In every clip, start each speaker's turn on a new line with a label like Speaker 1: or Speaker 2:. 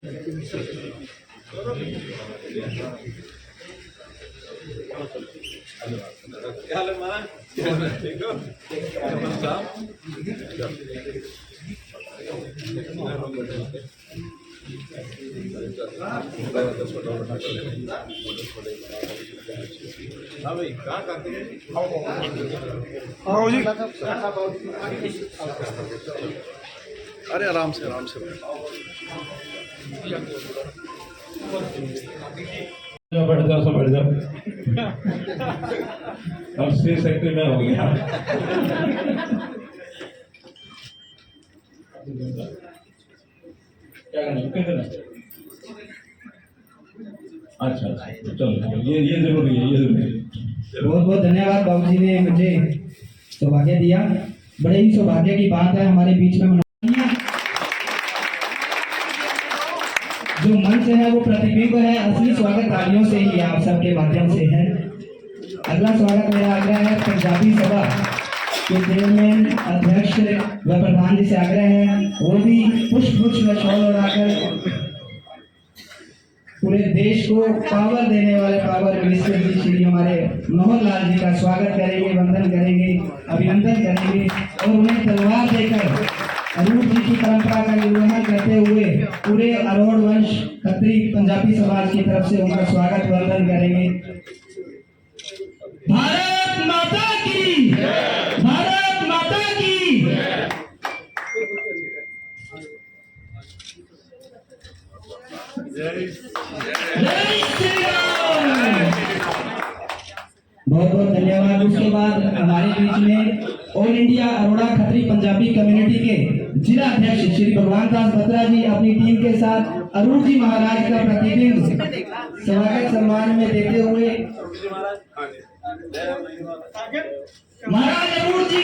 Speaker 1: क्या हाल है हमारा? ठीक हो? हाँ भाई, कहाँ करते हैं? आओ जी। अरे आराम से
Speaker 2: बैठ जाओ, सब बैठ जाओ। अब 6 सेक्टर में हो गया। क्या करना? अच्छा, चलो ये जरूरी है, ये जरूरी है।
Speaker 3: बहुत बहुत धन्यवाद बाबू जी ने मुझे सौभाग्य दिया। बड़े ही सौभाग्य की बात है हमारे बीच में जो मंच है वो प्रतिबिंब है, असली स्वागत तालियों से ही आप सबके माध्यम से है। अगला स्वागत मेरा आग्रह है पंजाबी सभा के चेयरमैन अध्यक्ष व प्रधान जी से आग्रह है वो भी पुष्प गुच्छ व शॉल उड़ाकर पूरे देश को पावर देने वाले पावर मिनिस्टर जी श्री हमारे मनोहर लाल जी का स्वागत करेंगे, वंदन करेंगे, अभिनंदन करेंगे और उन्हें तलवार देकर अरूप जी की परंपरा का निर्वहन करते हुए पूरे अरोड़ वंश खत्री पंजाबी समाज की तरफ से उनका स्वागत वंदन करेंगे। भारत माता की, भारत माता की।
Speaker 1: जय
Speaker 3: श्री राम। बहुत बहुत धन्यवाद। उसके बाद हमारे बीच में all India Arora Khatri Punjabi community के जिला अध्यक्ष श्री भगवान दास बत्रा जी अपनी टीम के साथ अरूप जी महाराज का प्रतिबिंब स्वागत सम्मान में देते हुए महाराज अरूप जी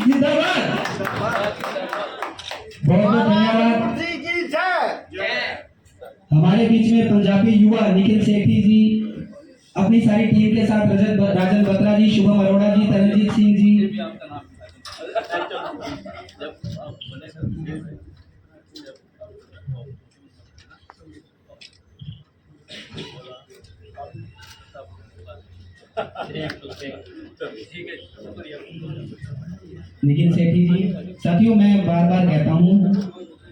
Speaker 3: जिंदाबाद। बहुत बहुत धन्यवाद। हमारे बीच में पंजाबी युवा निखिल सेठी जी अपनी सारी टीम के साथ राजन बत्रा जी, शुभम अरोड़ा जी, तरनजीत सिंह जी। निखिल सेठी जी। साथियों मैं बार बार कहता हूँ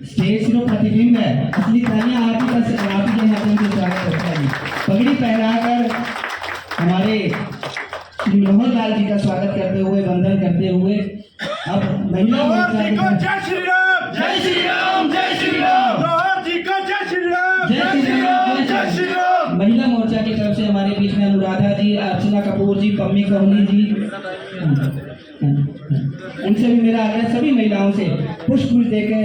Speaker 3: स्टेज सिर्फ प्रतिबिंब है, असली तालियां आप ही के माध्यम से स्वागत करता है। पगड़ी पहनाकर हमारे श्री मनोहर लाल जी का स्वागत करते हुए, वंदन करते हुए अब महिला मोर्चा
Speaker 1: जय श्री राम,
Speaker 3: जय श्री राम, जय श्री राम,
Speaker 1: जी का जय श्री राम,
Speaker 3: जय श्री राम,
Speaker 1: जय श्री राम।
Speaker 3: महिला मोर्चा की तरफ से हमारे बीच में अनुराधा जी, अर्चना कपूर जी, पम्मी कोहली जी, उनसे भी मेरा आग्रह सभी महिलाओं से पुष्प देकर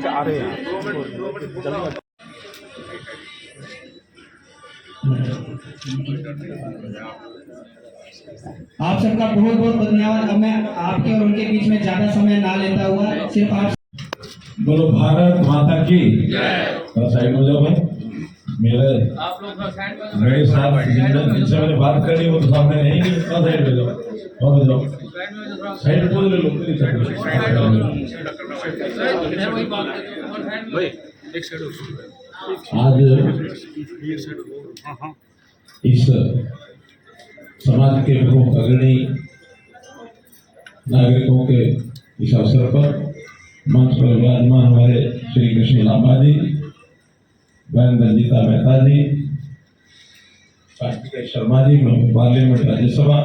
Speaker 1: आ रहे हैं।
Speaker 3: आप सबका बहुत बहुत धन्यवाद। अब मैं आपके और उनके बीच में ज्यादा समय ना लेता हुआ सिर्फ आप
Speaker 2: बोलो भारत माता की जय। साइड हो जाओ भाई। मेरे साथ जिनसे मैंने बात करी वो तो सामने नहीं, साइड हो जाओ और जाओ साइड को ले लो। आज इस समाज के प्रमुख अग्रणी नागरिकों के इस अवसर पर मंच पर विराजमान हमारे श्री कृष्ण लांबा जी, बहन रंजीता मेहता जी, कार्तिकेय शर्मा जी, पार्लियामेंट राज्यसभा,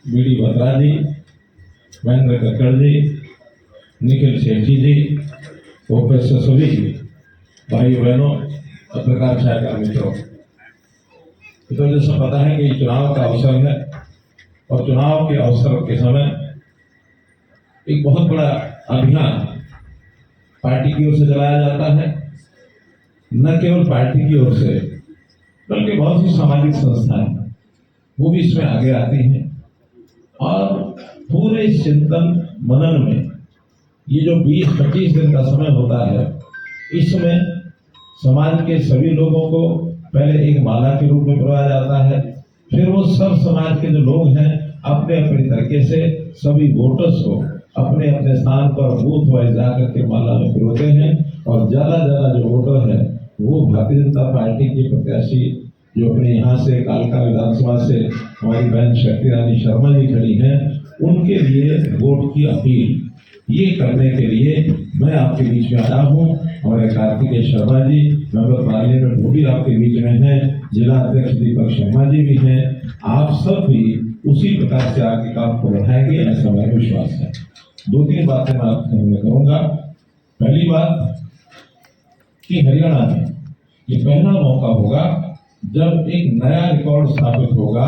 Speaker 2: बीडी बत्रा जी, महेंद्र कक्कड़ जी, निखिल सेठी जी, प्रोफेसर सभी भाई बहनों, पत्रकार छाया मित्रों, तो जैसा पता है कि चुनाव का अवसर है और चुनाव के अवसर के समय एक बहुत बड़ा अभियान पार्टी की ओर से चलाया जाता है। न केवल पार्टी की ओर से बल्कि बहुत सी सामाजिक संस्थाएं वो भी इसमें आगे आती हैं और पूरे चिंतन मनन में ये जो 20-25 दिन का समय होता है, इसमें समाज के सभी लोगों को पहले एक माला के रूप में बुलाया जाता है, फिर वो सब समाज के जो लोग हैं अपने अपने तरीके से सभी वोटर्स को अपने अपने स्थान पर बूथ वाइज जाकर के माला में पिरोते हैं और ज्यादा जो वोटर है वो भारतीय जनता पार्टी के प्रत्याशी जो अपने यहाँ से कालका विधानसभा से हमारी बहन शक्ति रानी शर्मा जी खड़ी हैं, उनके लिए वोट की अपील ये करने के लिए मैं आपके बीच में आया हूँ। हमारे कार्तिकेय शर्मा जी मेंबर पार्लियामेंट वो भी आपके बीच में हैं, जिला अध्यक्ष दीपक शर्मा जी भी हैं। आप सब भी उसी प्रकार से आगे काम को बढ़ाएंगे ऐसा मेरा विश्वास है। 2-3 बातें मैं आपके सामने करूंगा। पहली बात कि हरियाणा में ये पहला मौका होगा जब एक नया रिकॉर्ड स्थापित होगा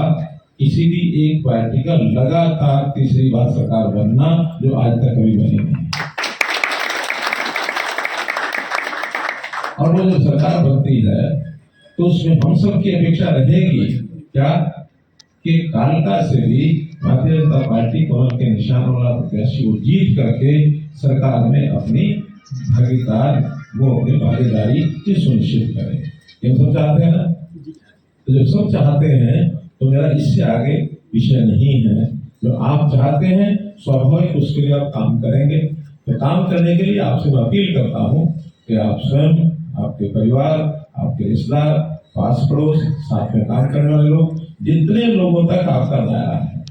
Speaker 2: किसी भी एक पार्टी का लगातार तीसरी बार सरकार बनना, जो आज तक कभी बनी नहीं। और वो जब सरकार बनती है तो उसमें हम सब की अपेक्षा रहेगी क्या कि कालका से भी भारतीय जनता पार्टी कमल के निशान वाला प्रत्याशी को जीत करके सरकार में अपनी भागीदारी सुनिश्चित करें। ये सब चाहते हैं ना? तो जब सब चाहते हैं तो मेरा इससे आगे विषय नहीं है। जो आप चाहते हैं स्वाभाविक उसके लिए आप काम करेंगे। तो काम करने के लिए आपसे मैं अपील करता हूँ कि आप स्वयं, आपके परिवार, आपके रिश्तेदार, पास पड़ोस, साथ में काम करने वाले लोग, जितने लोगों तक आपका दायरा है,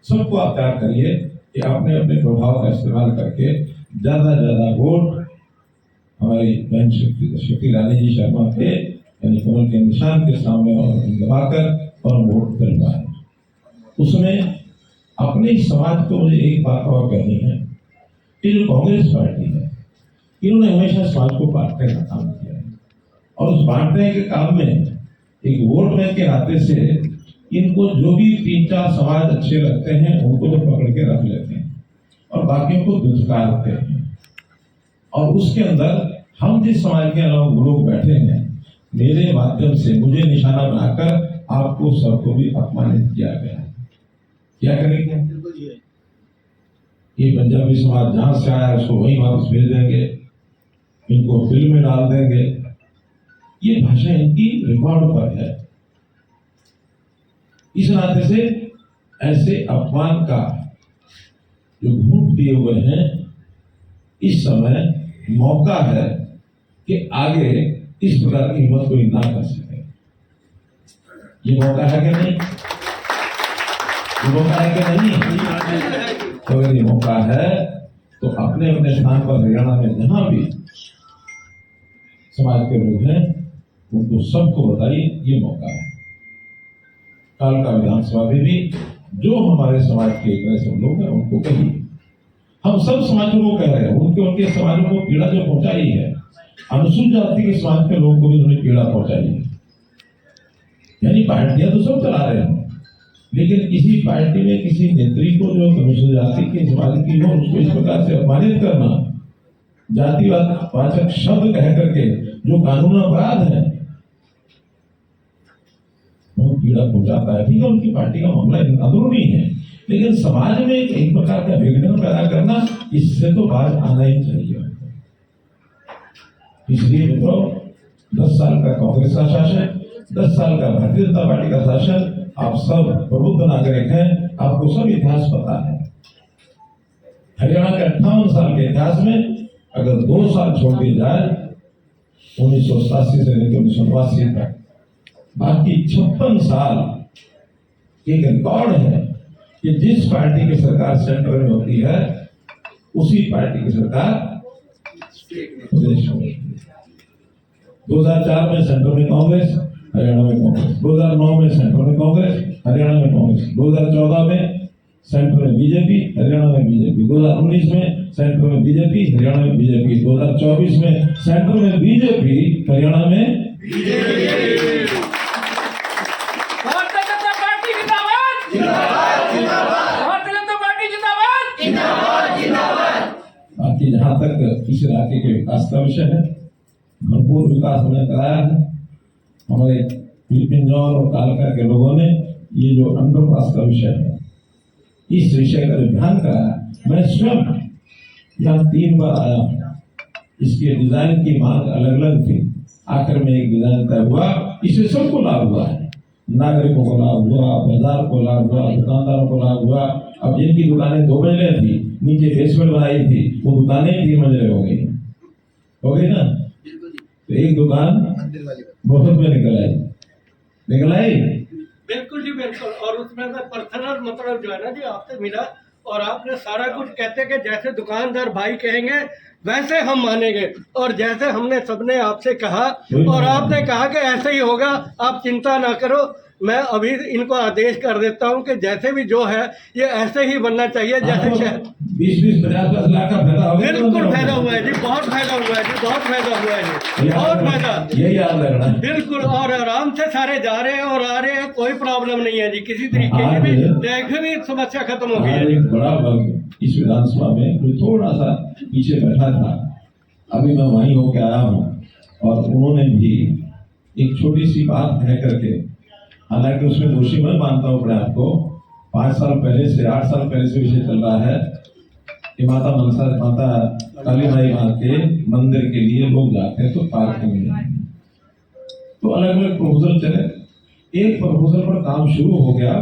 Speaker 2: सबको आप तैयार करिए कि अपने अपने प्रभाव का इस्तेमाल करके ज्यादा वोट हमारी बहन शक्ति रानी जी शर्मा के यानी कमल के निशान के सामने दबाकर और वोट दिलवाएं। उसमें अपने समाज को मुझे एक बात और कहनी है कि जो कांग्रेस पार्टी है इन्होंने हमेशा समाज को बांटने का काम किया है और उस बांटने के काम में एक वोट बैंक के नाते से इनको जो भी 3-4 समाज अच्छे लगते हैं उनको तो पकड़ के रख लेते हैं और बाकियों को दुत्कारते हैं। और उसके अंदर हम जिस समाज के लोग बैठे हैं, मेरे माध्यम से मुझे निशाना बनाकर आपको सबको भी अपमानित किया गया है। क्या करेंगे? ये पंजाबी समाज जहां से आया उसको वहीं वापस भेज देंगे, इनको फिल्म में डाल देंगे। ये भाषा इनकी रिकॉर्ड पर है। इस नाते से ऐसे अपमान का जो घूंट दिए हुए हैं, इस समय मौका है कि आगे इस प्रकार की हिम्मत कोई ना कर सके। ये मौका है कि नहीं? ये मौका है कि नहीं? तो अगर ये मौका है तो अपने अपने स्थान पर हरियाणा में जहां भी समाज के लोग हैं उनको सबको बताइए ये मौका है। कालका विधानसभा में भी जो हमारे समाज के ऐसे लोग हैं उनको कहिए, हम सब समाजों को कह रहे हैं, उनके समाजों को पीड़ा जो पहुंचाई है, अनुसूचित जाति के समाज के लोगों को भी उन्होंने पीड़ा पहुंचाई है। यानी पार्टियां तो सब चला रहे हैं, लेकिन किसी पार्टी में किसी नेत्री को जो अनुसूचित जाति के समाज की हो उसको इस प्रकार से अपमानित करना, जातिवाद वाचक शब्द कह करके जो कानून अपराध है, बहुत पीड़ा पहुंचाता है। ठीक है, उनकी पार्टी का मामला अंदरूनी है, लेकिन समाज में एक प्रकार का विघटन पैदा करना, इससे तो बाहर आना ही चाहिए। इसलिए मित्रों, 10 साल का कांग्रेस का शासन, 10 साल का भारतीय जनता पार्टी का शासन, आप सब प्रबुद्ध नागरिक हैं, आपको सब इतिहास पता है। हरियाणा के 58 साल के इतिहास में अगर 2 साल छोड़ दिए जाए, 1987 से लेकर 1989 तक, बाकी 56 साल एक रिकॉर्ड है कि जिस पार्टी की सरकार सेंटर में होती है उसी पार्टी की सरकार प्रदेश में। 2004 में सेंटर में कांग्रेस, हरियाणा में कांग्रेस। 2009 में सेंटर में कांग्रेस, हरियाणा में कांग्रेस। 2014 में सेंटर में बीजेपी, हरियाणा में बीजेपी। 2019 में सेंटर में बीजेपी, हरियाणा में बीजेपी। 2024 में सेंटर में बीजेपी, हरियाणा में बाकी जहां तक इस इलाके के विकास का विषय है, भरपूर विकास हमने कराया है। हमारे पिंजौर और कालका के लोगों ने ये जो अंडरपास का विषय है, इस विषय का ध्यान कराया। मैं स्वयं यहाँ 3 बार आया। इसके डिजाइन की मांग अलग अलग थी, आखिर में एक डिजाइन तय हुआ। इससे सबको लाभ हुआ है, नागरिकों को लाभ हुआ, बाजार को लाभ हुआ, दुकानदारों को लाभ हुआ। अब जिनकी दुकानें 2 मंजिलें थी नीचे बेसमेंट बनाई थी, वो दुकानें 3 मंजिले हो गई ना। तो एक दुकान बहुत में निकल आई।
Speaker 1: बिल्कुल जी बिल्कुल। और उसमें मैं पर्सनल मतलब जो है ना जी आपसे मिला, और आपने सारा कुछ कहते कि जैसे दुकानदार भाई कहेंगे वैसे हम मानेंगे, और जैसे हमने सबने आपसे कहा और आपने कहा कि ऐसे ही होगा, आप चिंता ना करो। मैं अभी इनको आदेश कर देता हूं कि जैसे भी जो है ये ऐसे ही बनना चाहिए जैसे शहर।
Speaker 2: 20-50 लाख का फायदा हो गया।
Speaker 1: बिल्कुल फायदा हुआ है जी, बहुत फायदा हुआ है जी, बहुत फायदा हुआ है जी, बहुत फायदा।
Speaker 2: यही याद रखना।
Speaker 1: बिल्कुल, और आराम से सारे जा रहे हैं और आ रहे हैं, कोई प्रॉब्लम नहीं है जी किसी तरीके की भी। टैक्स भी समस्या खत्म हो गई है।
Speaker 2: एक बड़ा वर्ग इस विधानसभा में जो थोड़ा सा पीछे बैठा था, अभी मैं वहीं होके आया हूँ, और उन्होंने भी एक छोटी सी बात कह करके, हालांकि उसमें दोषी मैं मानता हूँ अपने आप को, 8 साल पहले से विषय चल रहा है कि माता काली माई माँ के मंदिर के लिए लोग जाते हैं तो पार्किंग में, तो अलग अलग प्रपोजल चले। एक प्रपोजल पर काम शुरू हो गया,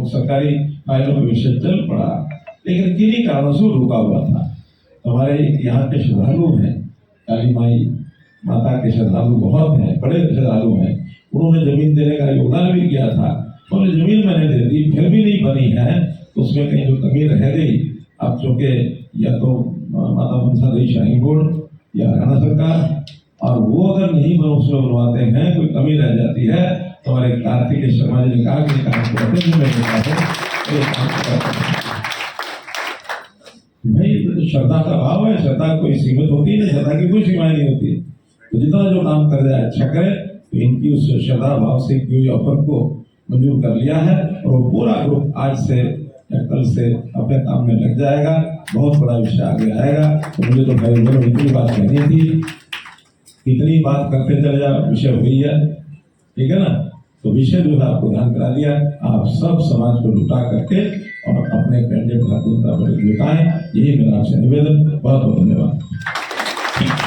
Speaker 2: सरकारी फाइलों में विषय चल पड़ा, लेकिन किन्हीं कारणों से रुका हुआ था। हमारे यहाँ के श्रद्धालु हैं, काली माई माता के श्रद्धालु बहुत हैं, बड़े श्रद्धालु हैं। उन्होंने जमीन देने का योगदान भी किया था, उन्होंने जमीन मैंने दे दी, फिर भी नहीं बनी है, उसमें कहीं जो कमी रह गई। अब चूंकि या तो माता मनसा देवी शाही बोर्ड या हरियाणा सरकार, और वो अगर नहीं उसमें बनवाते हैं, कोई कमी रह जाती है, तो हमारे कार्तिक शर्मा जी ने कहा कि भाई श्रद्धा का भाव है, श्रद्धा कोई सीमित होती नहीं, श्रद्धा की कोई सीमाएं नहीं होती। तो जितना जो काम कर जाए अच्छा करे। तो इनकी उस श्रद्धा भाव से कोई ऑफर को मंजूर कर लिया है, और वो पूरा ग्रुप आज से या कल से अपने काम में लग जाएगा। बहुत बड़ा विषय आगे आएगा। तो मुझे तो भाई बहनों इतनी बात कहनी थी, इतनी बात करते चले जाओ, विषय हुई है, ठीक है ना। तो विषय जो है आपको ध्यान करा दिया, आप सब समाज को जुटा करके और अपने कैंडिडेट भारतीय जनता पार्टी जुटाएं, यही मेरा आपसे निवेदन। बहुत बहुत धन्यवाद।